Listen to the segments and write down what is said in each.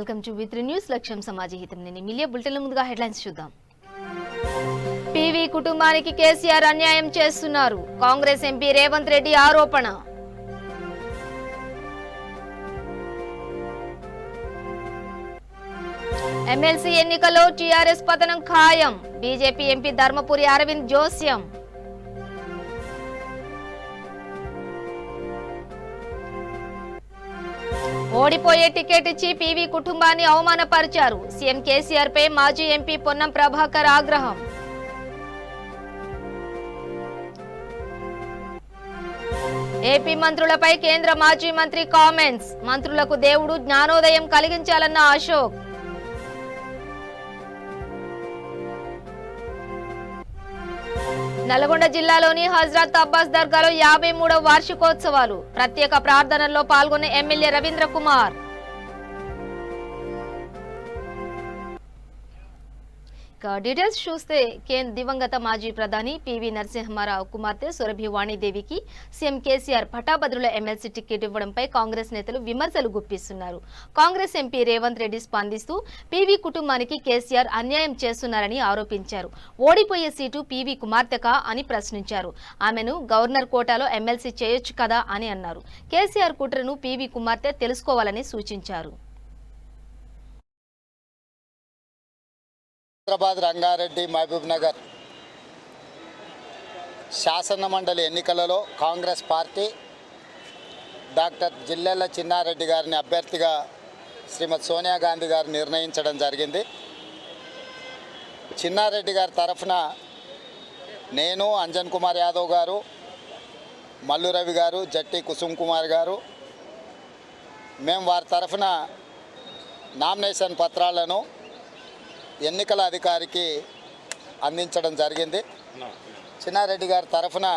Welcome to వి3 news. లక్ష్యం సమాజహితం. నేను మిలియా బులెటిన్ల ముందుగా హెడ్లైన్స్ చూద్దాం. పీవీ కుటుంబానికి కేసీఆర్ అన్యాయం చేస్తున్నారు. కాంగ్రెస్ ఎంపీ రేవంత్ రెడ్డి ఆరోపణ. ఎమ్మెల్సీ ఎన్నికల్లో టీఆర్ఎస్ పతనం ఖాయం. బీజేపీ ఎంపీ ధర్మపురి అరవింద్ జోస్యం. ఓడిపోయే టికెట్ ఇచ్చి పీవీ కుటుంబాన్ని అవమానపరిచారు. సీఎం కేసీఆర్ పై మాజీ ఎంపీ పొన్నం ప్రభాకర్ ఆగ్రహం. ఏపీ మంత్రులపై కేంద్ర మాజీ మంత్రి కామెంట్స్. మంత్రులకు దేవుడు జ్ఞానోదయం కలిగించాలన్న అశోక్. నల్గొండ జిల్లాలోని హజ్రత్ అబ్బాస్ దర్గాలో 53వ వార్షికోత్సవాలు. ప్రత్యేక ప్రార్థనల్లో పాల్గొన్న ఎమ్మెల్యే రవీంద్ర కుమార్. డీటెయిల్స్ చూస్తే దివంగత మాజీ ప్రధాని పివి నరసింహారావు కుమార్తె సురభి వాణిదేవికి సీఎం కేసీఆర్ పటాభద్రుల ఎమ్మెల్సీ టికెట్ ఇవ్వడంపై కాంగ్రెస్ నేతలు విమర్శలు గుప్పిస్తున్నారు. కాంగ్రెస్ ఎంపీ రేవంత్ రెడ్డి స్పందిస్తూ పీవీ కుటుంబానికి కేసీఆర్ అన్యాయం చేస్తున్నారని ఆరోపించారు. ఓడిపోయే సీటు పీవీ కుమార్తెకా అని ప్రశ్నించారు. ఆమెను గవర్నర్ కోటాలో ఎమ్మెల్సీ చేయొచ్చు కదా అని అన్నారు. కేసీఆర్ కుట్రను పీవీ కుమార్తె తెలుసుకోవాలని సూచించారు. హైదరాబాద్, రంగారెడ్డి, మహబూబ్ నగర్ శాసన మండలి ఎన్నికలలో కాంగ్రెస్ పార్టీ డాక్టర్ జిల్లెళ్ల చిన్నారెడ్డి గారిని అభ్యర్థిగా శ్రీమతి సోనియా గాంధీ గారు నిర్ణయించడం జరిగింది. చిన్నారెడ్డి గారి తరఫున నేను, అంజన్ కుమార్ యాదవ్ గారు, మల్లు రవి గారు, జట్టి కుసుమ్ కుమార్ గారు మేము వారి తరఫున నామినేషన్ పత్రాలను ఎన్నికల అధికారికి అందించడం జరిగింది. చిన్నారెడ్డి గారి తరఫున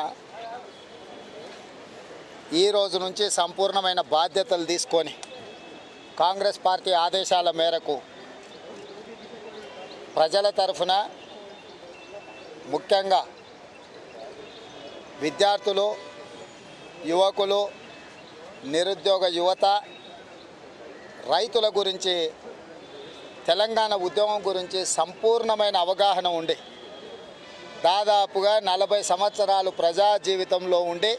ఈ రోజు నుంచి సంపూర్ణమైన బాధ్యతలు తీసుకొని కాంగ్రెస్ పార్టీ ఆదేశాల మేరకు ప్రజల తరఫున ముఖ్యంగా విద్యార్థులు, యువకులు, నిరుద్యోగ యువత, రైతుల గురించి, తెలంగాణ ఉద్యమం గురించి సంపూర్ణమైన అవగాహన ఉండి దాదాపుగా 40 సంవత్సరాలు ప్రజా జీవితంలో ఉండి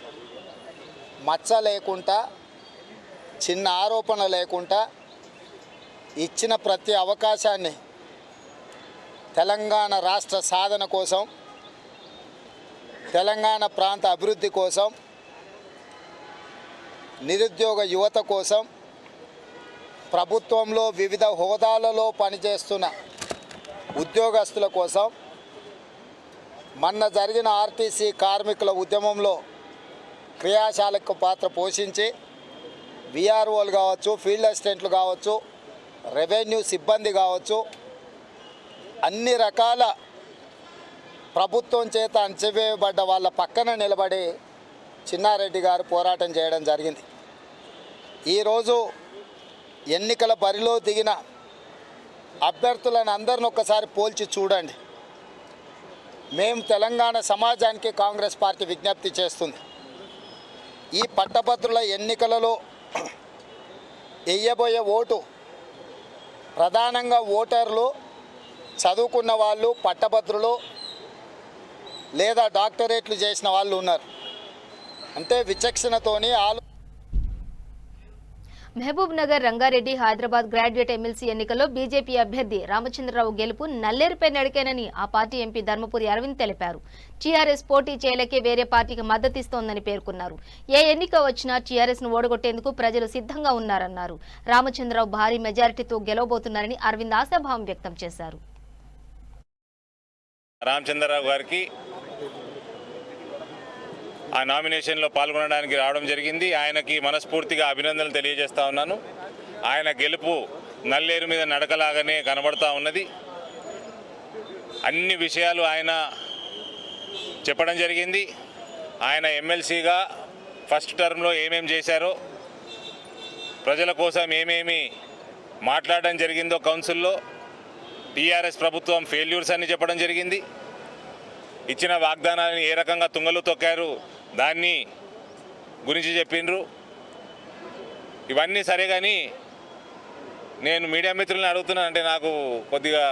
మచ్చ లేకుండా, చిన్న ఆరోపణ లేకుండా ఇచ్చిన ప్రతి అవకాశాన్ని తెలంగాణ రాష్ట్ర సాధన కోసం, తెలంగాణ ప్రాంత అభివృద్ధి కోసం, నిరుద్యోగ యువత కోసం, ప్రభుత్వంలో వివిధ హోదాలలో పనిచేస్తున్న ఉద్యోగస్తుల కోసం, మొన్న జరిగిన ఆర్టీసీ కార్మికుల ఉద్యమంలో క్రియాశీలక పాత్ర పోషించి విఆర్ఓలు కావచ్చు, ఫీల్డ్ అసిస్టెంట్లు కావచ్చు, రెవెన్యూ సిబ్బంది కావచ్చు, అన్ని రకాల ప్రభుత్వం చేత అణచివేయబడ్డ వాళ్ళ పక్కన నిలబడి చిన్నారెడ్డి గారు పోరాటం చేయడం జరిగింది. ఈరోజు ఎన్నికల బరిలో దిగిన అభ్యర్థులను అందరిని ఒక్కసారి పోల్చి చూడండి. మేము తెలంగాణ సమాజానికి కాంగ్రెస్ పార్టీ విజ్ఞప్తి చేస్తుంది. ఈ పట్టభద్రుల ఎన్నికలలో వేయబోయే ఓటు ప్రధానంగా ఓటర్లు చదువుకున్న వాళ్ళు, పట్టభద్రులు లేదా డాక్టరేట్లు చేసిన వాళ్ళు ఉన్నారు. అంటే విచక్షణతోని మహబూబ్ నగర్, రంగారెడ్డి, హైదరాబాద్ గ్రాడ్యుయేట్ ఎమ్మెల్సీ ఎన్నికల్లో బీజేపీ అభ్యర్థి రామచంద్రరావు గెలుపు నల్లేరుపై నడికేనని ఆ పార్టీ ఎంపీ ధర్మపురి అరవింద్ తెలిపారు. టీఆర్ఎస్ పోటీ చేయలేకే వేరే పార్టీకి మద్దతిస్తోందని పేర్కొన్నారు. ఏ ఎన్నిక వచ్చినా టీఆర్ఎస్ ను ఓడగొట్టేందుకు ప్రజలు సిద్ధంగా ఉన్నారన్నారు. రామచంద్రరావు భారీ మెజారిటీతో గెలవబోతున్నారని అరవింద్ ఆశాభావం వ్యక్తం చేశారు. రామచంద్రరావు గారికి ఆ నామినేషన్లో పాల్గొనడానికి రావడం జరిగింది. ఆయనకి మనస్ఫూర్తిగా అభినందనలు తెలియజేస్తా ఉన్నాను. ఆయన గెలుపు నల్లేరు మీద నడకలాగానే కనబడతా ఉన్నది. అన్ని విషయాలు ఆయన చెప్పడం జరిగింది. ఆయన ఎమ్మెల్సీగా ఫస్ట్ టర్మ్లో ఏమేమి చేశారో, ప్రజల కోసం ఏమేమి మాట్లాడడం జరిగిందో కౌన్సిల్లో, టీఆర్ఎస్ ప్రభుత్వం ఫెయిల్యూర్స్ అని చెప్పడం జరిగింది. ఇచ్చిన వాగ్దానాన్ని ఏ రకంగా తుంగలు తొక్కారు దాన్ని గురించి చెప్పిండ్రు. ఇవన్నీ సరే కానీ నేను మీడియా మిత్రులను అడుగుతున్నాను, అంటే నాకు కొద్దిగా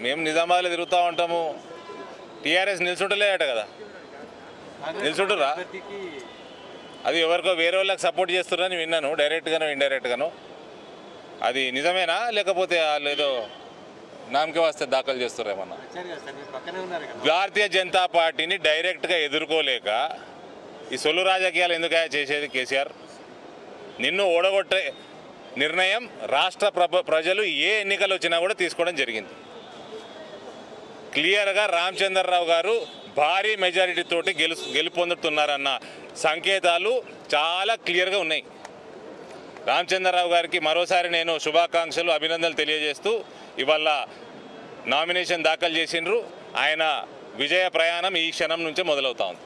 మేము నిజామాబాద్లో తిరుగుతూ ఉంటాము, టీఆర్ఎస్ నిల్చుంటలేదట కదా, నిల్చుంటురా? అది ఎవరికో వేరే వాళ్ళకి సపోర్ట్ చేస్తున్నారని విన్నాను, డైరెక్ట్గానో ఇండైరెక్ట్గానో. అది నిజమేనా, లేకపోతే వాళ్ళు ఏదో నామకే వస్తే దాఖలు చేస్తారేమన్నా? భారతీయ జనతా పార్టీని డైరెక్ట్గా ఎదుర్కోలేక ఈ సొల్లు రాజకీయాలు ఎందుకు చేసేది కేసీఆర్? నిన్ను ఓడగొట్టే నిర్ణయం రాష్ట్ర ప్రజలు ఏ ఎన్నికలు వచ్చినా కూడా తీసుకోవడం జరిగింది. క్లియర్గా రామచంద్రరావు గారు భారీ మెజారిటీ తోటి గెలుపొందుతున్నారన్న సంకేతాలు చాలా క్లియర్గా ఉన్నాయి. రామచంద్రరావు గారికి మరోసారి నేను శుభాకాంక్షలు, అభినందనలు తెలియజేస్తూ ఇవాళ నామినేషన్ దాఖలు చేసిండ్రు. ఆయన విజయ ప్రయాణం ఈ క్షణం నుంచే మొదలవుతా ఉంది.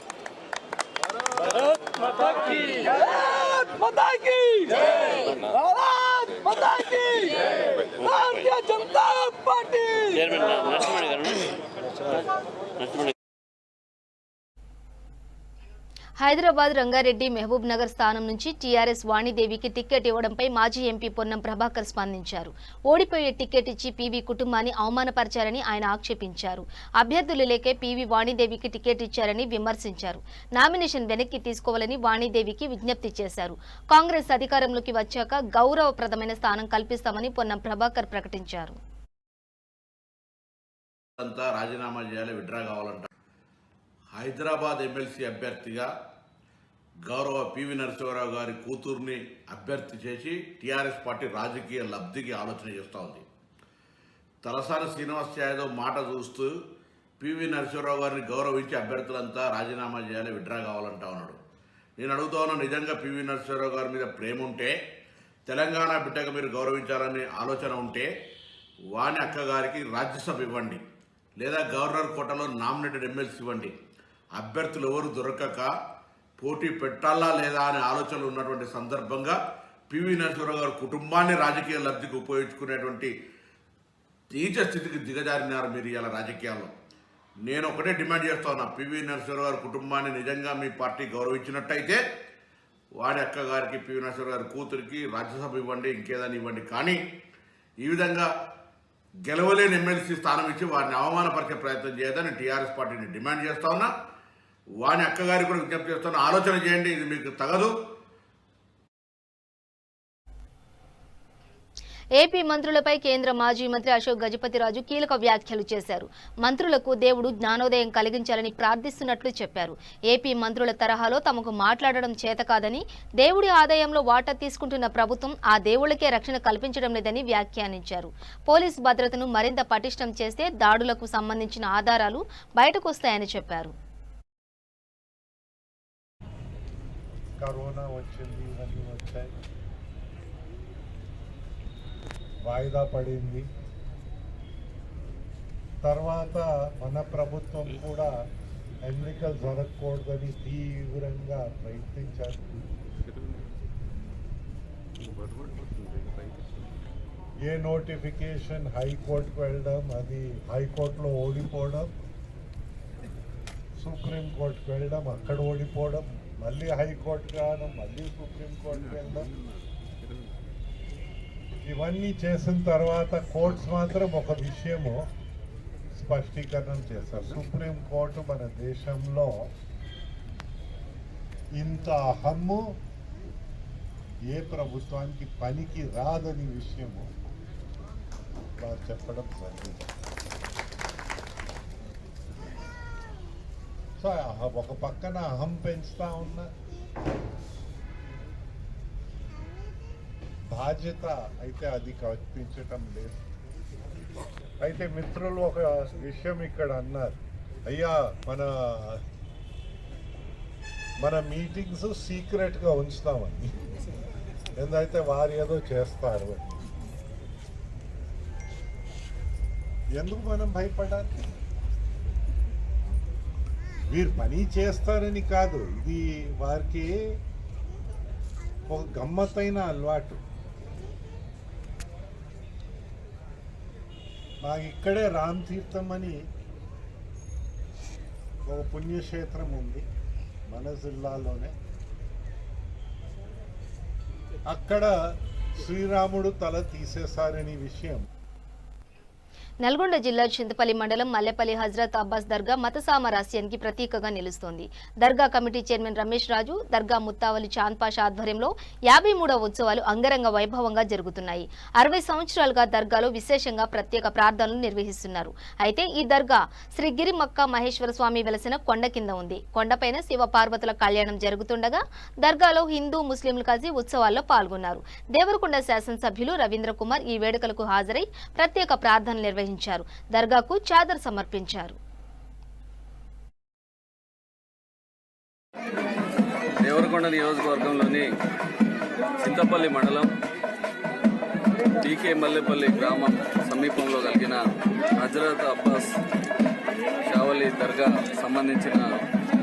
హైదరాబాద్ రంగారెడ్డి మహబూబ్ నగర్ స్థానం నుంచి టీఆర్ఎస్ వాణిదేవికి టికెట్ ఇవ్వడంపై మాజీ ఎంపీ పొన్నం ప్రభాకర్ స్పందించారు. ఓడిపోయే టికెట్ ఇచ్చి పీవీ కుటుంబాన్ని అవమానపరిచారని ఆయన ఆక్షేపించారు. అభ్యర్థులు లేకే పీవీ వాణిదేవికి టికెట్ ఇచ్చారని విమర్శించారు. నామినేషన్ వెనక్కి తీసుకోవాలని వాణిదేవికి విజ్ఞప్తి చేశారు. కాంగ్రెస్ అధికారంలోకి వచ్చాక గౌరవప్రదమైన స్థానం కల్పిస్తామని పొన్నం ప్రభాకర్ ప్రకటించారు. రాజీనామా చేయాలి, విత్డ్రా కావాలంట. హైదరాబాద్ ఎమ్మెల్సీ అభ్యర్థిగా గౌరవ పివి నరసింహారావు గారి కూతుర్ని అభ్యర్థి చేసి టీఆర్ఎస్ పార్టీ రాజకీయ లబ్ధికి ఆలోచన చేస్తూ ఉంది. తలసాని శ్రీనివాస్ యాదవ్ మాట చూస్తూ పివి నరసింహారావు గారిని గౌరవించి అభ్యర్థులంతా రాజీనామా చేయాలి, విత్డ్రా కావాలంటా ఉన్నాడు. నేను అడుగుతా ఉన్నా, నిజంగా పివి నరసింహారావు గారి మీద ప్రేమ ఉంటే, తెలంగాణ బిడ్డగా మీరు గౌరవించాలనే ఆలోచన ఉంటే వాణి అక్క గారికి రాజ్యసభ ఇవ్వండి, లేదా గవర్నర్ కోటలో నామినేటెడ్ ఎమ్మెల్సీ ఇవ్వండి. అభ్యర్థులు ఎవరు దొరకక పోటీ పెట్టాలా లేదా అనే ఆలోచనలు ఉన్నటువంటి సందర్భంగా పివి నరసింహారావు గారి కుటుంబాన్ని రాజకీయ లబ్ధికి ఉపయోగించుకునేటువంటి నీచ స్థితికి దిగజారినారు మీరు ఇలా రాజకీయాల్లో. నేను ఒకటే డిమాండ్ చేస్తా ఉన్నా, పివి నరసింహారావు గారి కుటుంబాన్ని నిజంగా మీ పార్టీ గౌరవించినట్టయితే వాడి అక్క గారికి, పివి నరసింహారావు గారి కూతురికి రాజ్యసభ ఇవ్వండి, ఇంకేదని ఇవ్వండి. కానీ ఈ విధంగా గెలవలేని ఎమ్మెల్సీ స్థానం ఇచ్చి వారిని అవమానపరిచే ప్రయత్నం చేయదని టీఆర్ఎస్ పార్టీని డిమాండ్ చేస్తా ఉన్నా. వాని అక్కగారికి కూడా విజ్ఞప్తి చేస్తున్నా, ఆలోచన చేయండి, ఇది మీకు తగదు. ఏపీ మంత్రులపై కేంద్ర మాజీ మంత్రి అశోక్ గజపతిరాజు కీలక వ్యాఖ్యలు చేశారు. మంత్రులకు దేవుడు జ్ఞానోదయం కలిగించాలని ప్రార్థిస్తున్నట్లు చెప్పారు. ఏపీ మంత్రుల తరహాలో తమకు మాట్లాడడం చేత కాదని, దేవుడి ఆదాయంలో వాటా తీసుకుంటున్న ప్రభుత్వం ఆ దేవుళ్లకే రక్షణ కల్పించడం లేదని వ్యాఖ్యానించారు. పోలీసు భద్రతను మరింత పటిష్టం చేస్తే దాడులకు సంబంధించిన ఆధారాలు బయటకొస్తాయని చెప్పారు. కరోనా వచ్చింది, ఇవన్నీ వచ్చాయి, వాయిదా పడింది. తర్వాత మన ప్రభుత్వం కూడా ఎన్నికలు జరగకూడదని తీవ్రంగా ప్రయత్నించారు. ఏ నోటిఫికేషన్ హైకోర్టుకు వెళ్ళడం, అది హైకోర్టులో ఓడిపోవడం, సుప్రీంకోర్టుకు వెళ్ళడం, అక్కడ ఓడిపోవడం, మళ్ళీ హైకోర్టుకు రావడం, మళ్ళీ సుప్రీంకోర్టుకు వెళ్ళడం, ఇవన్నీ చేసిన తర్వాత కోర్ట్స్ మాత్రం ఒక విషయము స్పష్టీకరణ చేశారు. సుప్రీంకోర్టు మన దేశంలో ఇంత అహమ్ము ఏ ప్రభుత్వానికి పనికి రాదని విషయము వారు చెప్పడం జరిగింది. సో ఒక పక్కన అహం పెంచుతా ఉన్న బాధ్యత అయితే అది కల్పించటం లేదు. అయితే మిత్రులు ఒక విషయం ఇక్కడ అన్నారు, అయ్యా మన మీటింగ్స్ సీక్రెట్గా ఉంచుతామని, ఎందుకంటే వారు ఏదో చేస్తారు. ఎందుకు మనం భయపడాలి? వీరు పని చేస్తారని కాదు, ఇది వారికి ఒక గమ్మత్తైన అలవాటు. మాకు ఇక్కడే రామ్ తీర్థం అని ఒక పుణ్యక్షేత్రం ఉంది మన జిల్లాలోనే. అక్కడ శ్రీరాముడు తల తీసేశారని విషయం. నల్గొండ జిల్లా చింతపల్లి మండలం మల్లెపల్లి హజ్రత్ అబ్బాస్ దర్గా మత సామరస్యానికి ప్రతీకగా నిలుస్తోంది. దర్గా కమిటీ చైర్మన్ రమేష్ రాజు, దర్గా ముత్తావలి చాంద్ పాషా ఆధ్వర్యంలో 53వ ఉత్సవాలు అంగరంగ వైభవంగా జరుగుతున్నాయి. 60 సంవత్సరాలుగా దర్గాలో విశేషంగా ప్రత్యేక ప్రార్థనలు నిర్వహిస్తున్నారు. అయితే ఈ దర్గా శ్రీ గిరి మక్కా మహేశ్వర స్వామి వెలసిన కొండ కింద ఉంది. కొండపైన శివ పార్వతుల కళ్యాణం జరుగుతుండగా దర్గాలో హిందూ ముస్లింలు కలిసి ఉత్సవాల్లో పాల్గొన్నారు. దేవరకొండ శాసనసభ్యులు రవీంద్ర కుమార్ ఈ వేడుకలకు హాజరై ప్రత్యేక ప్రార్థనలు నిర్వహించారు. దర్గాకు చాదర్ సమర్పించారు. దేవరకొండ నియోజకవర్గంలోని చింతపల్లి మండలం డీకే మల్లెపల్లి గ్రామం సమీపంలో కలిగిన హజరత్ అబ్బాస్ షావలి దర్గా సంబంధించిన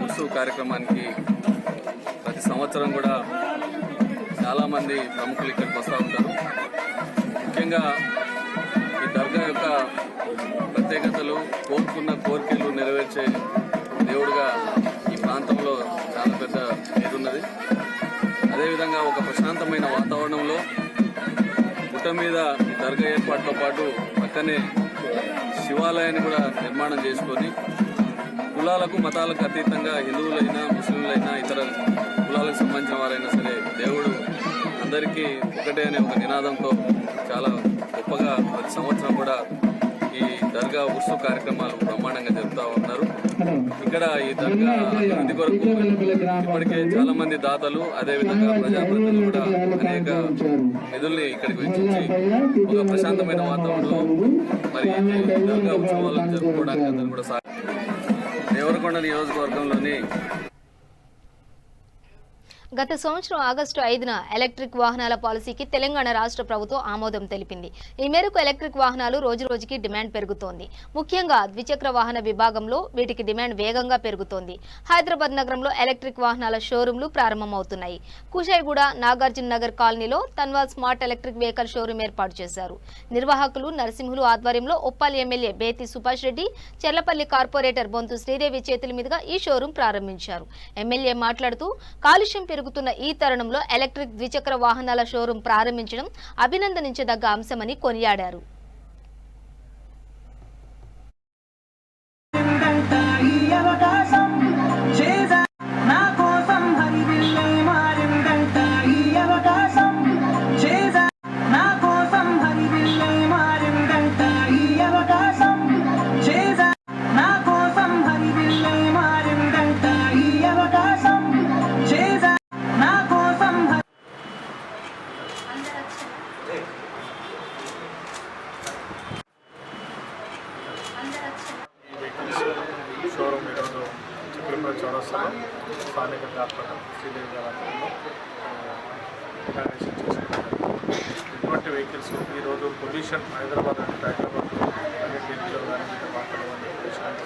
ఉత్సవ కార్యక్రమానికి ప్రతి సంవత్సరం కూడా చాలామంది ప్రముఖులు ఇక్కడికి వస్తూ ఉంటారు. ముఖ్యంగా ఈ దర్గా యొక్క ప్రత్యేకతలు కోరుకున్న కోరికలు నెరవేర్చే దేవుడిగా ఈ ప్రాంతంలో చాలా పెద్ద పేరున్నది. అదేవిధంగా ఒక ప్రశాంతమైన వాతావరణంలో గుట్ట మీద ఈ దర్గా ఏర్పాటుతో పాటు పక్కనే శివాలయాన్ని కూడా నిర్మాణం చేసుకొని కులాలకు మతాలకు అతీతంగా హిందువులైనా ముస్లింలైనా ఇతర కులాలకు సంబంధించిన వారైనా సరే దేవుడు అందరికీ ఒకటే అనే ఒక నినాదంతో చాలా గొప్పగా ప్రతి సంవత్సరం కూడా ఈ దర్గా ఉత్సవ కార్యక్రమాలు బ్రహ్మాండంగా జరుపుతూ ఉన్నారు. ఇక్కడ ఈ దర్గా అభివృద్ధి కొరకు ఇప్పటికే చాలా మంది దాతలు అదేవిధంగా ప్రజాప్రతినిధులు కూడా అనేక నిధుల్ని ఇక్కడికి వెచ్చించి ఒక ప్రశాంతమైన వాతావరణంలో మరి దర్గా ఉత్సవాలను జరుపుకోవడానికి అందరూ కూడా దేవరకొండ నియోజకవర్గంలోని గత సంవత్సరం ఆగస్టు 5న ఎలక్ట్రిక్ వాహనాల పాలసీకి తెలంగాణ రాష్ట్ర ప్రభుత్వం ఆమోదం తెలిపింది. ఈ మేరకు ఎలక్ట్రిక్ వాహనాలు రోజురోజుకి డిమాండ్ పెరుగుతోంది. ముఖ్యంగా ద్విచక్ర వాహన విభాగంలో వీటికి డిమాండ్ వేగంగా పెరుగుతోంది. హైదరాబాద్ నగరంలో ఎలక్ట్రిక్ వాహనాల షోరూంలు ప్రారంభమవుతున్నాయి. కుషాయిగూడ, నాగార్జున నగర్ కాలనీలో Tanwar smart electric vehicle showroom ఏర్పాటు చేశారు. నిర్వాహకులు నరసింహులు ఆధ్వర్యంలో ఉప్పాలి ఎమ్మెల్యే బేతి సుభాష్ రెడ్డి, చెర్లపల్లి కార్పొరేటర్ బొంతు శ్రీదేవి చేతుల మీదుగా ఈ షోరూం ప్రారంభించారు. ఎమ్మెల్యే మాట్లాడుతూ కాలుష్యం పెరుగుతున్న ఈ తరుణంలో ఎలక్ట్రిక్ ద్విచక్ర వాహనాల షోరూం ప్రారంభించడం అభినందించదగ్గ అంశమని కొనియాడారు. షోరూమ్ ఈరోజు చిత్రపూర్ చౌరస్తాలో స్థానిక కార్పొరేటర్ శ్రీదేవి గారి ఆధ్వర్యంలో ఇనాగ్రేషన్ చేసుకుంటారు. ఇటువంటి వెహికల్స్ ఈరోజు పొల్యూషన్ హైదరాబాద్లో ఢిల్లీలో కానీ మిగతా ప్రాంతాల్లో కానీ పొల్యూషన్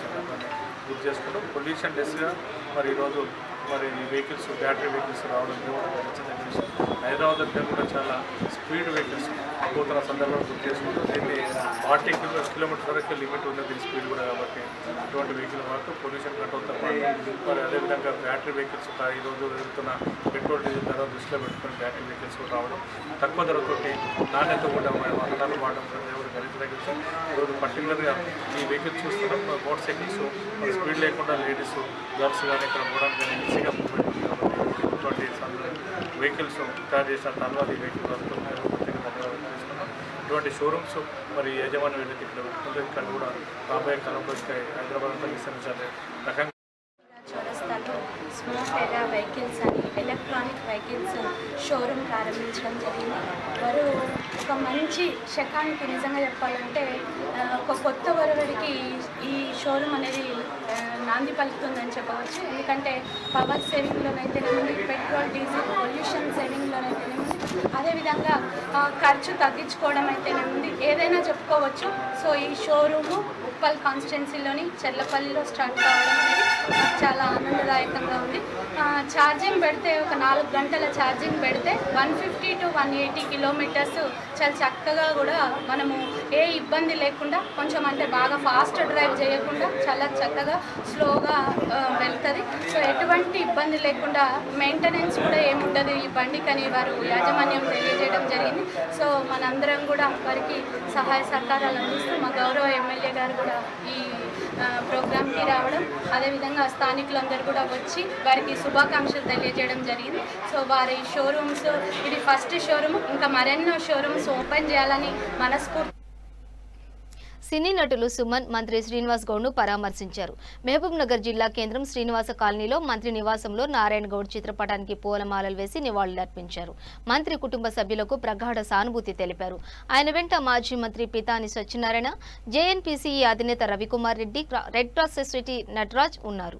గుర్తు చేసుకుంటూ పొల్యూషన్ లెస్గా మరి ఈరోజు మరి ఈ వెహికల్స్ బ్యాటరీ వెహికల్స్ రావడం హైదరాబాద్ కూడా చాలా స్పీడ్ వెహికల్స్ పోతున్న సందర్భంలో గుర్తు చేసుకుంటూ దీన్ని 40 కిలోమీటర్ వరకు లిమిట్ ఉన్నది దీని స్పీడ్ కూడా. కాబట్టి ఇటువంటి వెహికల్ వరకు పొల్యూషన్ కంట్రోల్తో పాటు మరి అదేవిధంగా బ్యాటరీ వెహికల్స్ ఈరోజు వెళ్తున్న పెట్రోల్ డీజిల్ ధర దృష్టిలో పెట్టుకుని బ్యాటరీ వెహికల్స్ కూడా రావడం, తక్కువ ధరతోటి నాణ్యత కూడా వాహనాలు వాడడం ఖరీదు వెహికల్స్ ఈరోజు పర్టికులర్గా ఈ వెహికల్స్ చూస్తున్నాం. మోటార్ సైకిల్స్ స్పీడ్ లేకుండా లేడీస్ గర్ల్స్ కానీ ఇక్కడ పోవడానికి కానీ ఈజీగా మూవ్మెంట్ ఉంది. కాబట్టి ఇటువంటి వెహికల్స్ తయారు చేసిన తర్వాత ఈ వెహికల్ వస్తున్నాయి. ఇటువంటి షోరూమ్స్ మరి యజమాని వెళ్ళి ఇక్కడ పెట్టుకుంటే ఇక్కడ కూడా రాబోయే కాలంలో హైదరాబాద్ అంతా విస్తరించాలి రకంగా చౌరస్తాలో స్మార్ట్ ఏరియా వెహికల్స్ అని ఎలక్ట్రానిక్ వెహికల్స్ షోరూమ్ ప్రారంభించడం జరిగింది. వారు ఒక మంచి శకానికి నిజంగా చెప్పాలంటే ఒక కొత్త వరవడికి ఈ షోరూమ్ అనేది నాంది పలుకుతుందని చెప్పవచ్చు. ఎందుకంటే పవర్ సేవింగ్లోనైతేనేమి, పెట్రోల్ డీజిల్ పొల్యూషన్ సేవింగ్లోనైతేనేమి, అదేవిధంగా ఖర్చు తగ్గించుకోవడం అయితేనేమి ఏదైనా చెప్పుకోవచ్చు. సో ఈ షోరూము ఉప్పల్ కాన్స్టిట్యున్సీలోని చెర్లపల్లిలో స్టార్ట్ కావడం అనేది చాలా ఆనందదాయకంగా ఉంది. ఛార్జింగ్ పెడితే అయితే ఒక 4 గంటల ఛార్జింగ్ పెడితే 150 to 180 కిలోమీటర్స్ చాలా చక్కగా కూడా మనము ఏ ఇబ్బంది లేకుండా కొంచెం అంటే బాగా ఫాస్ట్ డ్రైవ్ చేయకుండా చాలా చక్కగా స్లోగా వెళ్తుంది. సో ఎటువంటి ఇబ్బంది లేకుండా మెయింటెనెన్స్ కూడా ఏముండదు ఈ బండికని వారు యాజమాన్యం తెలియజేయడం జరిగింది. సో మనందరం కూడా వారికి సహాయ సహకారాలు అందిస్తూ మా గౌరవ ఎమ్మెల్యే గారు కూడా ఈ ప్రోగ్రామ్కి రావడం, అదేవిధంగా స్థానికులందరూ కూడా వచ్చి వారికి శుభాకాంక్షలు తెలియజేయడం జరిగింది. సో వారి షోరూమ్స్, ఇది ఫస్ట్ షోరూమ్, ఇంకా మరెన్నో షోరూమ్స్ ఓపెన్ చేయాలని మనస్ఫూర్తి. సినీ నటులు సుమన్ మంత్రి శ్రీనివాస్ గౌడ్ను పరామర్శించారు. మహబూబ్ నగర్ జిల్లా కేంద్రం శ్రీనివాస కాలనీలో మంత్రి నివాసంలో నారాయణ గౌడ్ చిత్రపటానికి పూలమాలలు వేసి నివాళులర్పించారు. మంత్రి కుటుంబ సభ్యులకు ప్రగాఢ సానుభూతి తెలిపారు. ఆయన వెంట మాజీ మంత్రి పితాని సత్యనారాయణ, జేఎన్పీసీఈ అధినేత Ravi Kumar Reddy, red cross society Nataraj ఉన్నారు.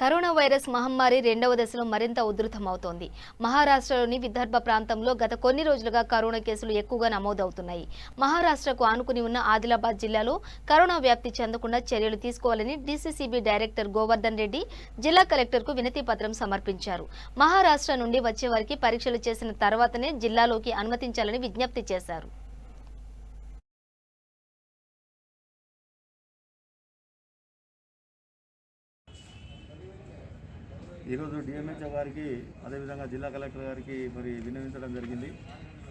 కరోనా వైరస్ మహమ్మారి రెండవ దశలో మరింత ఉధృతమవుతోంది. మహారాష్ట్రలోని విదర్భ ప్రాంతంలో గత కొన్ని రోజులుగా కరోనా కేసులు ఎక్కువగా నమోదవుతున్నాయి. మహారాష్ట్రకు ఆనుకుని ఉన్న ఆదిలాబాద్ జిల్లాలో కరోనా వ్యాప్తి చెందకుండా చర్యలు తీసుకోవాలని డీసీసీబీ డైరెక్టర్ గోవర్ధన్ రెడ్డి జిల్లా కలెక్టర్కు వినతి పత్రం సమర్పించారు. మహారాష్ట్ర నుండి వచ్చే వారికి పరీక్షలు చేసిన తర్వాతనే జిల్లాలోకి అనుమతించాలని విజ్ఞప్తి చేశారు. ఈరోజు డిఎంహెచ్ఓ గారికి అదేవిధంగా జిల్లా కలెక్టర్ గారికి మరి విన్నవించడం జరిగింది.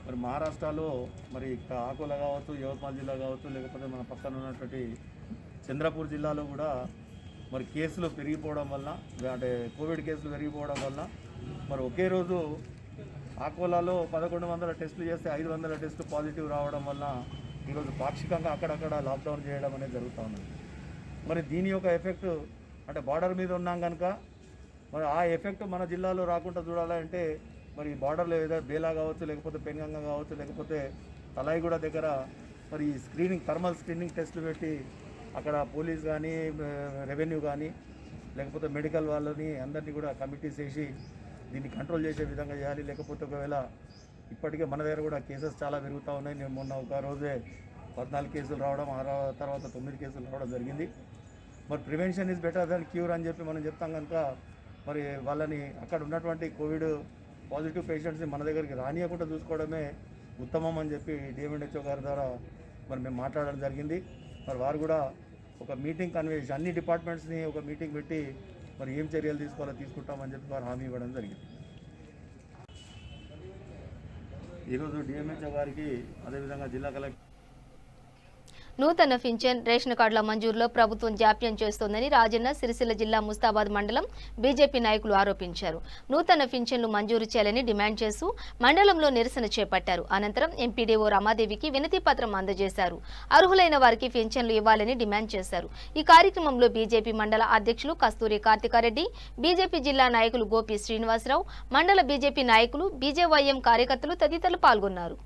మరి మహారాష్ట్రలో మరి ఆకోలా కావచ్చు, యవత్మాల్ జిల్లా కావచ్చు, లేకపోతే మన పక్కన ఉన్నటువంటి చంద్రపూర్ జిల్లాలో కూడా మరి కేసులు పెరిగిపోవడం వల్ల, అంటే కోవిడ్ కేసులు పెరిగిపోవడం వల్ల మరి ఒకే రోజు ఆకోలాలో 1100 టెస్టులు చేస్తే 500 టెస్టులు పాజిటివ్ రావడం వల్ల ఈరోజు పాక్షికంగా అక్కడక్కడ లాక్డౌన్ చేయడం అనేది జరుగుతూ ఉన్నది. మరి దీని యొక్క ఎఫెక్ట్ అంటే బార్డర్ మీద ఉన్నాం కనుక మరి ఆ ఎఫెక్ట్ మన జిల్లాలో రాకుండా చూడాలంటే మరి బార్డర్లో ఏదో బేలా కావచ్చు, లేకపోతే పెన్గంగ కావచ్చు, లేకపోతే తలాయిగూడ దగ్గర మరి స్క్రీనింగ్ థర్మల్ స్క్రీనింగ్ టెస్టులు పెట్టి అక్కడ పోలీస్ కానీ, రెవెన్యూ కానీ, లేకపోతే మెడికల్ వాళ్ళని అందరినీ కూడా కమిటీస్ వేసి దీన్ని కంట్రోల్ చేసే విధంగా చేయాలి. లేకపోతే ఒకవేళ ఇప్పటికే మన దగ్గర కూడా కేసెస్ చాలా పెరుగుతూ ఉన్నాయి. నేను మొన్న ఒక రోజే 14 కేసులు రావడం, ఆ తర్వాత 9 కేసులు రావడం జరిగింది. మరి prevention is better than cure అని చెప్పి మనం చెప్తాం కనుక మరి వాళ్ళని అక్కడ ఉన్నటువంటి కోవిడ్ పాజిటివ్ పేషెంట్స్ని మన దగ్గరికి రానియకుండా చూసుకోవడమే ఉత్తమం అని చెప్పి డిఎంహెచ్ఓ గారి ద్వారా మరి మేము మాట్లాడడం జరిగింది. మరి వారు కూడా ఒక మీటింగ్ కన్వీన్ చేసి అన్ని డిపార్ట్మెంట్స్ని ఒక మీటింగ్ పెట్టి మరి ఏం చర్యలు తీసుకోవాలో తీసుకుంటామని చెప్పి వారు హామీ ఇవ్వడం జరిగింది. ఈరోజు డిఎంహెచ్ఓ గారికి అదేవిధంగా జిల్లా కలెక్టర్ నూతన పింఛన్ రేషన్ కార్డుల మంజూరులో ప్రభుత్వం జాప్యం చేస్తోందని రాజన్న సిరిసిల్ల జిల్లా ముస్తాబాద్ మండలం బీజేపీ నాయకులు ఆరోపించారు. నూతన పింఛన్లు మంజూరు చేయాలని డిమాండ్ చేస్తూ మండలంలో నిరసన చేపట్టారు. అనంతరం ఎంపీడీఓ రమాదేవికి వినతి పత్రం అందజేశారు. అర్హులైన వారికి పింఛన్లు ఇవ్వాలని డిమాండ్ చేశారు. ఈ కార్యక్రమంలో బీజేపీ మండల అధ్యక్షులు కస్తూరి కార్తికారెడ్డి, బీజేపీ జిల్లా నాయకులు గోపి శ్రీనివాసరావు, మండల బీజేపీ నాయకులు, బీజేవైఎం కార్యకర్తలు తదితరులు పాల్గొన్నారు.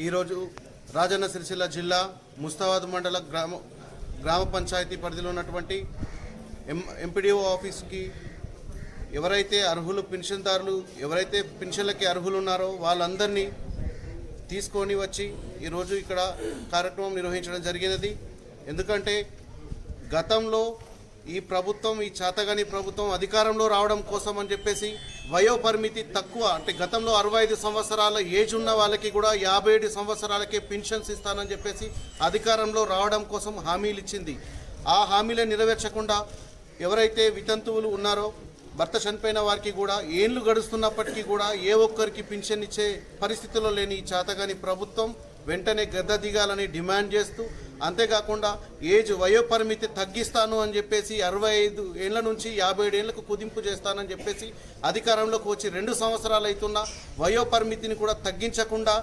ఈరోజు రాజన్న సిరిసిల్ల జిల్లా ముస్తాబాద్ మండల గ్రామ పంచాయతీ పరిధిలో ఉన్నటువంటి ఎంపీడీఓ ఆఫీస్కి ఎవరైతే అర్హులు పెన్షన్దారులు ఎవరైతే పెన్షన్లకి అర్హులు ఉన్నారో వాళ్ళందరినీ తీసుకొని వచ్చి ఈరోజు ఇక్కడ కార్యక్రమం నిర్వహించడం జరిగినది. ఎందుకంటే గతంలో ఈ ప్రభుత్వం, ఈ చాతగాని ప్రభుత్వం అధికారంలో రావడం కోసం అని చెప్పేసి వయో పరిమితి తక్కువ, అంటే గతంలో 65 సంవత్సరాల ఏజ్ ఉన్న వాళ్ళకి కూడా 57 సంవత్సరాలకే పెన్షన్స్ ఇస్తానని చెప్పేసి అధికారంలో రావడం కోసం హామీలు ఇచ్చింది. ఆ హామీలే నెరవేర్చకుండా ఎవరైతే వితంతువులు ఉన్నారో, భర్త చనిపోయిన వారికి కూడా ఏళ్ళు గడుస్తున్నప్పటికీ కూడా ఏ ఒక్కరికి పెన్షన్ ఇచ్చే పరిస్థితుల్లో లేని ఈ చాతగాని ప్రభుత్వం వెంటనే గద్ద దిగాలని డిమాండ్ చేస్తూ, అంతేకాకుండా వయో పరిమితి తగ్గిస్తాను అని చెప్పేసి 65 ఏళ్ల నుంచి 57 ఏళ్లకు కుదింపు చేస్తానని చెప్పేసి అధికారంలోకి వచ్చి 2 సంవత్సరాలు అవుతున్నా వయో పరిమితిని కూడా తగ్గించకుండా,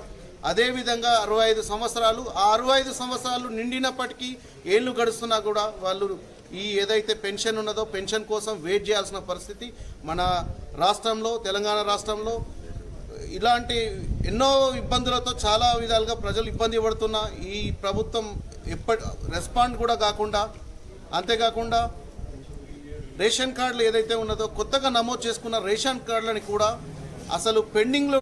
అదేవిధంగా 65 సంవత్సరాలు, ఆ 65 సంవత్సరాలు నిండినప్పటికీ ఏళ్ళు గడుస్తున్నా కూడా వాళ్ళు ఈ ఏదైతే పెన్షన్ ఉన్నదో పెన్షన్ కోసం వెయిట్ చేయాల్సిన పరిస్థితి మన రాష్ట్రంలో, తెలంగాణ రాష్ట్రంలో ఇలాంటి ఎన్నో ఇబ్బందులతో చాలా విధాలుగా ప్రజలు ఇబ్బంది పడుతున్న ఈ ప్రభుత్వం రెస్పాండ్ కూడా కాకుండా, అంతేకాకుండా రేషన్ కార్డులు ఏదైతే ఉన్నదో కొత్తగా నమోదు చేసుకున్న రేషన్ కార్డులని కూడా అసలు పెండింగ్లో.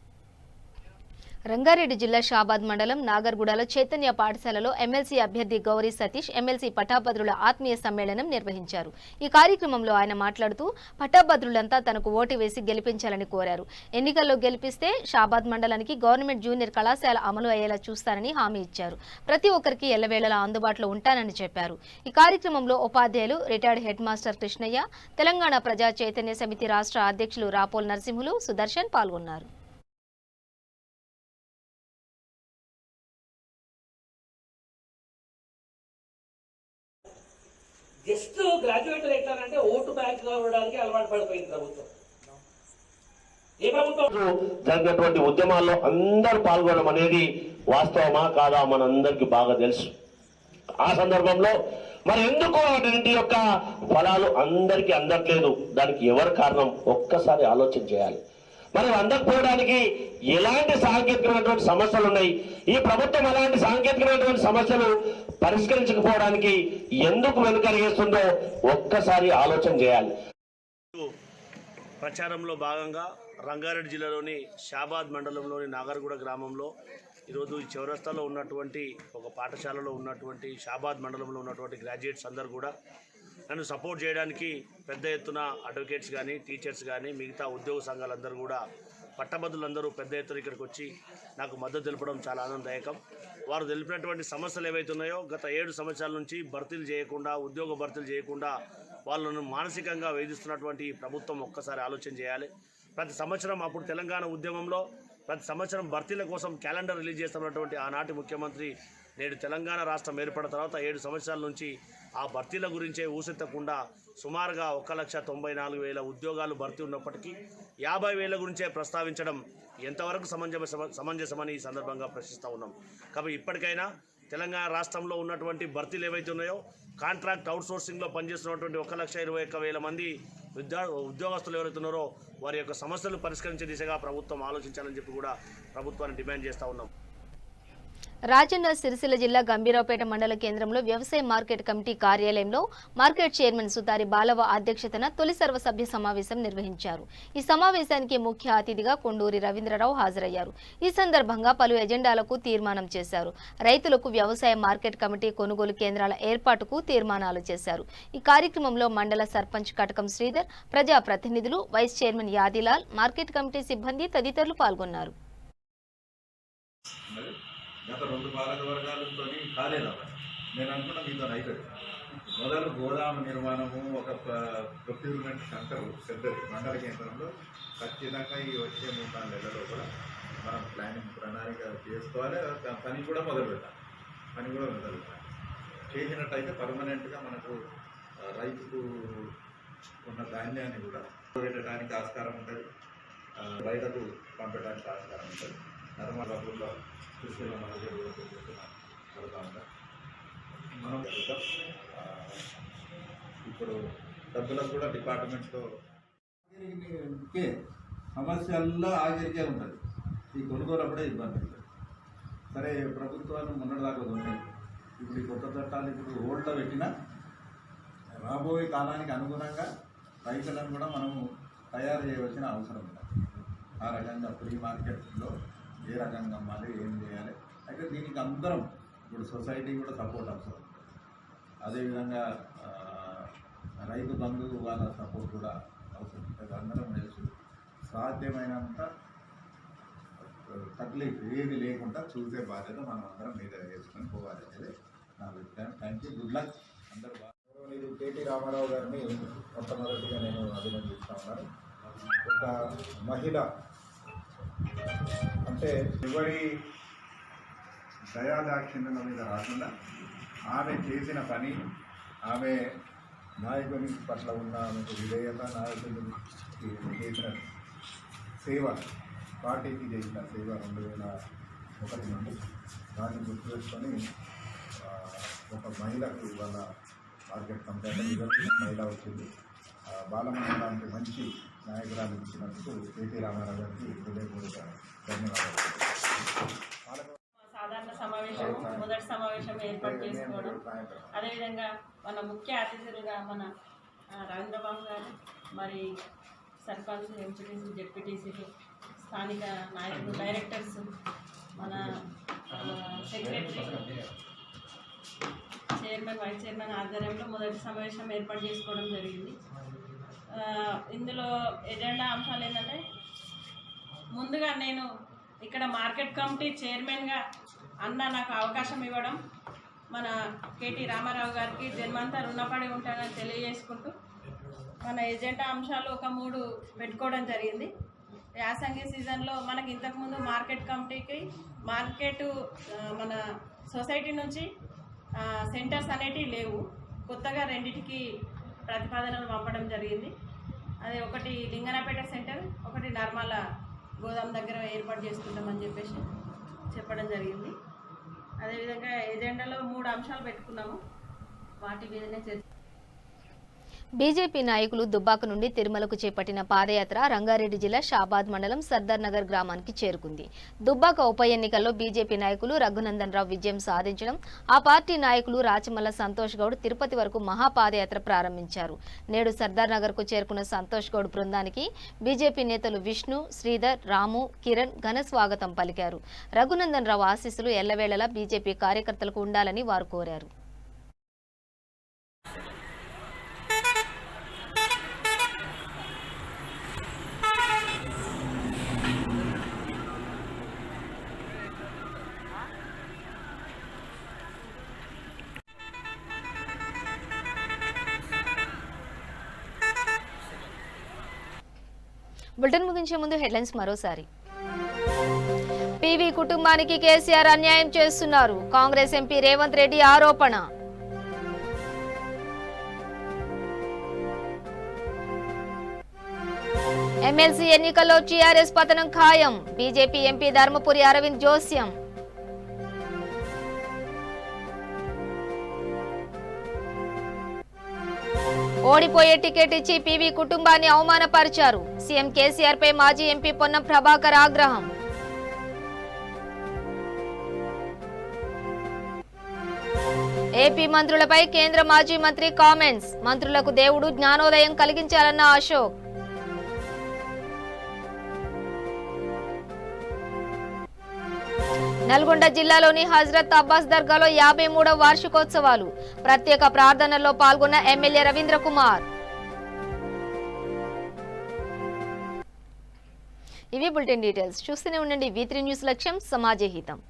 రంగారెడ్డి జిల్లా షాబాద్ మండలం నాగర్గూడలో చైతన్య పాఠశాలలో ఎమ్మెల్సీ అభ్యర్థి గౌరీ సతీష్ ఎమ్మెల్సీ పట్టాభద్రుల ఆత్మీయ సమ్మేళనం నిర్వహించారు. ఈ కార్యక్రమంలో ఆయన మాట్లాడుతూ పట్టాభద్రులంతా తనకు ఓటు వేసి గెలిపించాలని కోరారు. ఎన్నికల్లో గెలిపిస్తే షాబాద్ మండలానికి గవర్నమెంట్ జూనియర్ కళాశాల అమలు అయ్యేలా చూస్తానని హామీ ఇచ్చారు. ప్రతి ఒక్కరికి ఎల్లవేళలా అందుబాటులో ఉంటానని చెప్పారు. ఈ కార్యక్రమంలో ఉపాధ్యాయులు, retired headmaster Krishnaiah, Telangana Praja Chaitanya సమితి రాష్ట్ర అధ్యక్షులు రాపోల్ నరసింహులు, సుదర్శన్ పాల్గొన్నారు. జస్ట్ గ్రాడ్యుయేట్లు ఎట్లానంటే ఓటు బ్యాంక్ కావడానికి అలవాటు పడిపోయింది ప్రభుత్వం. ఏ ప్రభుత్వం జరిగినటువంటి ఉద్యమాల్లో అందరూ పాల్గొనడం అనేది వాస్తవమా కాదా మనందరికీ బాగా తెలుసు. ఆ సందర్భంలో మరి ఎందుకు వాటి యొక్క ఫలాలు అందరికీ అందట్లేదు, దానికి ఎవరు కారణం ఒక్కసారి ఆలోచన చేయాలి. మరి అందకపోవడానికి ఎలాంటి సాంకేతికమైనటువంటి సమస్యలు ఉన్నాయి, ఈ ప్రభుత్వం అలాంటి సాంకేతికమైనటువంటి సమస్యలు పరిష్కరించకపోవడానికి ఎందుకు వెనుకరిగేస్తుందో ఒక్కసారి ఆలోచన చేయాలి. ప్రచారంలో భాగంగా రంగారెడ్డి జిల్లాలోని షాబాద్ మండలంలోని నాగర్గూడ గ్రామంలో ఈరోజు ఈ చౌరస్తాలో ఉన్నటువంటి ఒక పాఠశాలలో ఉన్నటువంటి షాబాద్ మండలంలో ఉన్నటువంటి గ్రాడ్యుయేట్స్ అందరూ కూడా నన్ను సపోర్ట్ చేయడానికి పెద్ద ఎత్తున అడ్వకేట్స్ కానీ, టీచర్స్ కానీ, మిగతా ఉద్యోగ సంఘాలందరూ కూడా, పట్టభద్రులందరూ పెద్ద ఎత్తున ఇక్కడికి వచ్చి నాకు మద్దతు తెలపడం చాలా ఆనందదాయకం. వారు తెలిపినటువంటి సమస్యలు ఏవైతే ఉన్నాయో గత 7 సంవత్సరాల నుంచి భర్తీలు చేయకుండా, ఉద్యోగ భర్తీలు చేయకుండా వాళ్ళను మానసికంగా వేధిస్తున్నటువంటి ప్రభుత్వం ఒక్కసారి ఆలోచన చేయాలి. ప్రతి సంవత్సరం అప్పుడు తెలంగాణ ఉద్యమంలో ప్రతి సంవత్సరం భర్తీల కోసం క్యాలెండర్ రిలీజ్ చేస్తున్నటువంటి ఆనాటి ముఖ్యమంత్రి నేడు తెలంగాణ రాష్ట్రం ఏర్పడిన తర్వాత 7 సంవత్సరాల నుంచి ఆ భర్తీల గురించే ఊసెత్తకుండా సుమారుగా 1,94,000 ఉద్యోగాలు భర్తీ ఉన్నప్పటికీ 50,000 గురించే ప్రస్తావించడం ఎంతవరకు సమంజసమని ఈ సందర్భంగా ప్రశ్నిస్తూ ఉన్నాం. కాబట్టి ఇప్పటికైనా తెలంగాణ రాష్ట్రంలో ఉన్నటువంటి భర్తీలు ఏవైతే ఉన్నాయో కాంట్రాక్ట్ అవుట్సోర్సింగ్లో పనిచేస్తున్నటువంటి 1,21,000 మంది ఉద్యోగస్తులు ఎవరైతే ఉన్నారో వారి యొక్క సమస్యలు పరిష్కరించే దిశగా ప్రభుత్వం ఆలోచించాలని చెప్పి కూడా ప్రభుత్వాన్ని డిమాండ్ చేస్తూ ఉన్నాం. రాజన్న సిరిసిల్ల జిల్లా గంభీరావుపేట మండల కేంద్రంలో వ్యవసాయ మార్కెట్ కమిటీ కార్యాలయంలో మార్కెట్ చైర్మన్ సుతారి బాలవ అధ్యక్షతన తొలి సర్వసభ్య సమావేశం నిర్వహించారు. ఈ సమావేశానికి ముఖ్య అతిథిగా కొండూరి రవీంద్రరావు హాజరయ్యారు. ఈ సందర్భంగా పలు ఎజెండాలకు తీర్మానం చేశారు. రైతులకు వ్యవసాయ మార్కెట్ కమిటీ కొనుగోలు కేంద్రాల ఏర్పాటుకు తీర్మానాలు చేశారు. ఈ కార్యక్రమంలో మండల సర్పంచ్ కటకం శ్రీధర్, ప్రజా ప్రతినిధులు, vice chairman Yadilal, market committee సిబ్బంది తదితరులు పాల్గొన్నారు. గత 2 పాలక వర్గాలతో కాలేదు. నేను అనుకున్నా మీతో అయిపోయింది. మొదలు గోదాము నిర్మాణము, ఒక ప్రొక్యూర్మెంట్ సెంటర్ మండల కేంద్రంలో ఖచ్చితంగా ఈ వచ్చే 3-4 నెలల్లో కూడా మనం ప్రణాళిక చేసుకోవాలి. పని కూడా మొదలు పెట్టాలి. చేసినట్టయితే పర్మనెంట్గా మనకు రైతుకు ఉన్న ధాన్యాన్ని కూడా పెట్టడానికి ఆస్కారం ఉంటుంది, బయటకు పంపడానికి ఆస్కారం ఉంటుంది. నర్మదాపూర్లో చూసుకున్న మనకు పడుతూ ఉంటాం. మనం ఇప్పుడు డబ్బులకు కూడా డిపార్ట్మెంట్లో సమస్యల్లో ఆఖరికే ఉంటుంది. ఈ కొనుగోలు అప్పుడే ఇబ్బంది ఉంటుంది. సరే, ప్రభుత్వాలు మొన్నటిదాకా ఉన్నాయి. ఇప్పుడు ఈ కొత్త చట్టాలు ఇప్పుడు ఓల్డ్లో పెట్టినా రాబోయే కాలానికి అనుగుణంగా రైతులను కూడా మనము తయారు చేయవలసిన అవసరం ఉంది. ఆ రకంగా ప్రీ మార్కెట్లో ఏ రకంగా అమ్మాలి, ఏం చేయాలి. అయితే దీనికి అందరం ఇప్పుడు సొసైటీ కూడా సపోర్ట్ అవసరం. అదేవిధంగా రైతు బంధువు వాళ్ళ సపోర్ట్ కూడా అవసరం. అందరం కలిసి సాధ్యమైనంత తక్లీఫ్ ఏది లేకుండా చూసే బాధ్యత మనం అందరం మీద వేసుకొని పోవాలి అనేది నా అభిప్రాయం. Thank you, good luck. అందరూ బాగా. కేటీ రామారావు గారిని మొట్టమొదటిగా నేను అభినందిస్తా ఉన్నాను. ఒక మహిళ అంటే ఎవరి దయాదాక్షిణ్యం మీద రాకుండా ఆమె చేసిన పని, ఆమె నాయకుని పట్ల ఉన్న ఆమెకు విధేయత, నాయకుడికి చేసిన సేవ, పార్టీకి చేసిన సేవ 2001 నుండి దాన్ని గుర్తు చేసుకొని ఒక మహిళకు ఇవాళ మార్కెట్ కమిటీ మహిళ వచ్చింది. బాలమణి లాంటి మంచి నాయకురాలు ఇచ్చినందుకు కేటీ రామారావు గారికి హృదయపూర్వక ధన్యవాదాలు. సాధారణ సమావేశం, మొదటి సమావేశం ఏర్పాటు చేసుకోవడం, అదేవిధంగా మన ముఖ్య అతిథులుగా మన రవీంద్రబాబు గారు, మరి సర్పంచ్, ఎంపీటీసీ, జెడ్పీటీసీలు, స్థానిక నాయకులు, డైరెక్టర్స్, మన సెక్రటరీ, చైర్మన్, వైస్ చైర్మన్ ఆధ్వర్యంలో మొదటి సమావేశం ఏర్పాటు చేసుకోవడం జరిగింది. ఇందులో ఎజెండా అంశాలు ఏంటంటే, ముందుగా నేను ఇక్కడ మార్కెట్ కమిటీ చైర్మన్గా నాకు అవకాశం ఇవ్వడం, మన కేటీ రామారావు గారికి జన్మంతా రుణపడి ఉంటానని తెలియజేసుకుంటూ మన ఎజెండా అంశాలు ఒక 3 పెట్టుకోవడం జరిగింది. యాసంగి సీజన్లో మనకి ఇంతకుముందు మార్కెట్ కమిటీకి మన సొసైటీ నుంచి సెంటర్స్ అనేటివి లేవు. కొత్తగా 2టికి ప్రతిపాదనలు పంపడం జరిగింది. అది ఒకటి లింగనపేట సెంటర్, ఒకటి నర్మల గోదాం దగ్గర ఏర్పాటు చేసుకుంటామని చెప్పేసి చెప్పడం జరిగింది. అదేవిధంగా ఎజెండాలో 3 అంశాలు పెట్టుకున్నాము. వాటి మీదనే చర్చ. బీజేపీ నాయకులు దుబ్బాక నుండి తిరుమలకు చేపట్టిన పాదయాత్ర రంగారెడ్డి జిల్లా షాబాద్ మండలం సర్దార్ నగర్ గ్రామానికి చేరుకుంది. దుబ్బాక ఉప ఎన్నికల్లో బీజేపీ నాయకులు రఘునందన్ రావు విజయం సాధించడం, ఆ పార్టీ నాయకులు రాచమల్ల సంతోష్ గౌడ్ తిరుపతి వరకు మహాపాదయాత్ర ప్రారంభించారు. నేడు సర్దార్ నగర్ కు చేరుకున్న సంతోష్ గౌడ్ బృందానికి బీజేపీ నేతలు విష్ణు, శ్రీధర్, రాము, కిరణ్ ఘన స్వాగతం పలికారు. రఘునందన్ రావు ఆశీస్సులు ఎల్లవేళలా బీజేపీ కార్యకర్తలకు ఉండాలని వారు కోరారు. బులెటిన్ ముగించే ముందు హెడ్లైన్స్ మరోసారి. పీవీ కుటుంబానికి కేసీఆర్ అన్యాయం చేస్తున్నారు, కాంగ్రెస్ ఎంపీ రేవంత్ రెడ్డి ఆరోపణ. ఎమ్మెల్సీ ఎన్నికల్లో టీఆర్ఎస్ పతనం ఖాయం, బీజేపీ ఎంపీ ధర్మపురి అరవింద్ జోస్యం. ఓడిపోయే టికెట్ ఇచ్చి పీవీ కుటుంబాన్ని అవమానపరిచారు, సీఎం కేసీఆర్ పై మాజీ ఎంపీ పొన్నం ప్రభాకర్ ఆగ్రహం. ఏపీ మంత్రులపై కేంద్ర మాజీ మంత్రి కామెంట్స్. మంత్రులకు దేవుడు జ్ఞానోదయం కలిగించాలన్న అశోక్. నల్గొండ జిల్లాలోని హజ్రత్ అబ్బాస్ దర్గాలో 53వ వార్షికోత్సవాలు. ప్రత్యేక ప్రార్థనల్లో పాల్గొన్న ఎమ్మెల్యే రవీంద్ర కుమార్. ఇవి బులెటిన్ డీటెయిల్స్. చూస్తూనే ఉండండి V3 న్యూస్. లక్ష్యం సమాజ హితం.